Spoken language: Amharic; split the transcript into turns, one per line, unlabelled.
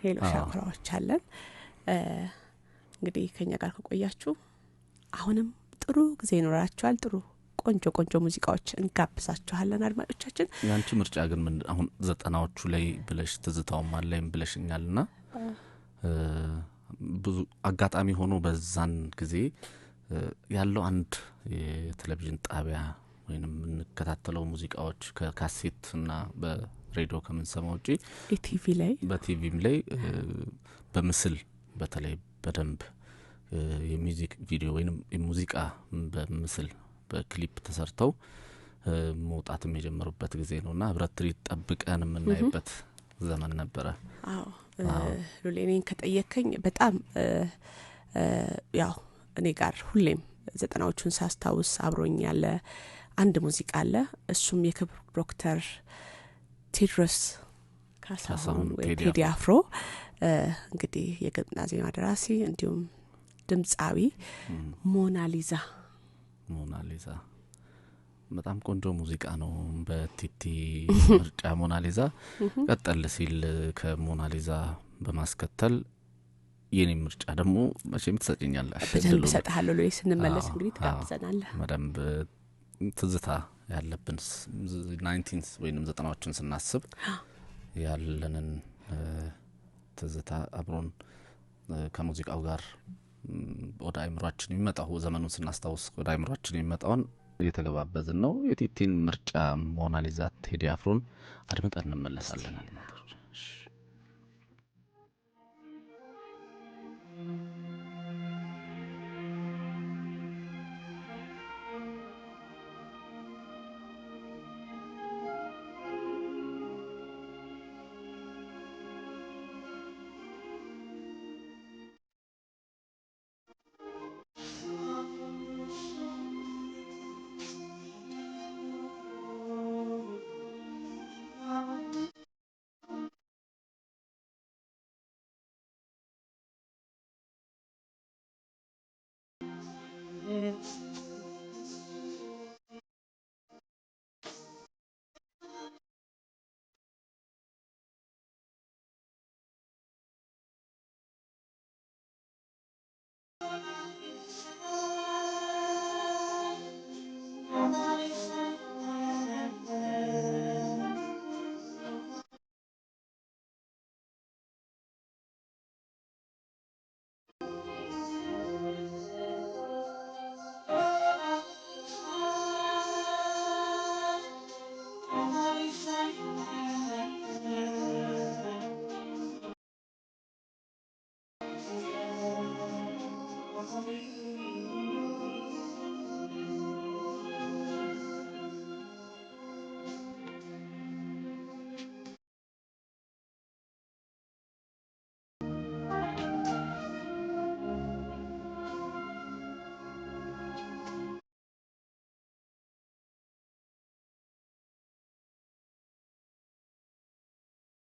ሄሎ ሻክራዎች አለን እንግዲህ ከኛ ጋር ከቆያችሁ አሁንም ጥሩ ጊዜ ይኖራችኋል ጥሩ ቆንጆ ሙዚቃዎች እንጋብዛችኋለን አድማጮቻችን
ያንቺ ምርጫ ግን ምን አሁን ዘጠናዎቹ ላይ ብለሽ ትዝታው ማለይም ብለሽኛልና ብዙ አጋጣሚ ሆኖ በዛን ጊዜ ያለው አንድ የቴሌቪዥን ጣቢያ ወይንም እንከታተለው ሙዚቃዎች ከካሴትና በሬዲዮ ከመንሰማው ውጪ
ኢቲቪ ላይ
በቲቪም ላይ በምስል በተለይ በደንብ የሙዚክ ቪዲዮ ወይንም የሙዚቃ በምስል በክሊፕ ተሰርተው መውጣትም የጀመሩበት ጊዜ ነውና ህብረት ትርኢት ጠብቀን የምናይበት ዘመን ነበረ።
አዎ ሉሌኔን ከጠየከኝ በጣም ያው እኔ ጋር ሁሌም ዘጠናዎቹን ሳስታውስ አብሮኝ ያለ አንድ ሙዚቃ አለ እሱም የክብር ዶክተር ቴድሮስ ካሳሁን ቴዲ አፍሮ እንግዲህ የግጥምና ዜማ ደራሲ እንዲሁም ድምጻዊ ሞናሊዛ በጣም ቆንጆ ሙዚቃ ነው በቲቲ ምርጫ ሞናሊዛ ቀጠል ሲል ከሞናሊዛ በማስከተል የኔ ምርጫ ደግሞ መቼም ትሰጪኛለሽ በደንብ ሰጣለሁ ለይ ስንመለስ እንግዲህ ተጋብዘናል
መደንብ ትዝታ ያለብን 19 ወይንም 90ዎችን ስናስብ ያለንን ትዝታ አብሮን ከሙዚቃው ጋር ወደ አይምሮአችን የሚመጣው ዘመኑን ስናስታውስ ወደ አይምሮአችን የሚመጣውን እየተገባበዝን ነው የቲቲን ምርጫ ሞናሊዛ ቴዲ አፍሮን አድምጠን እንመለሳለን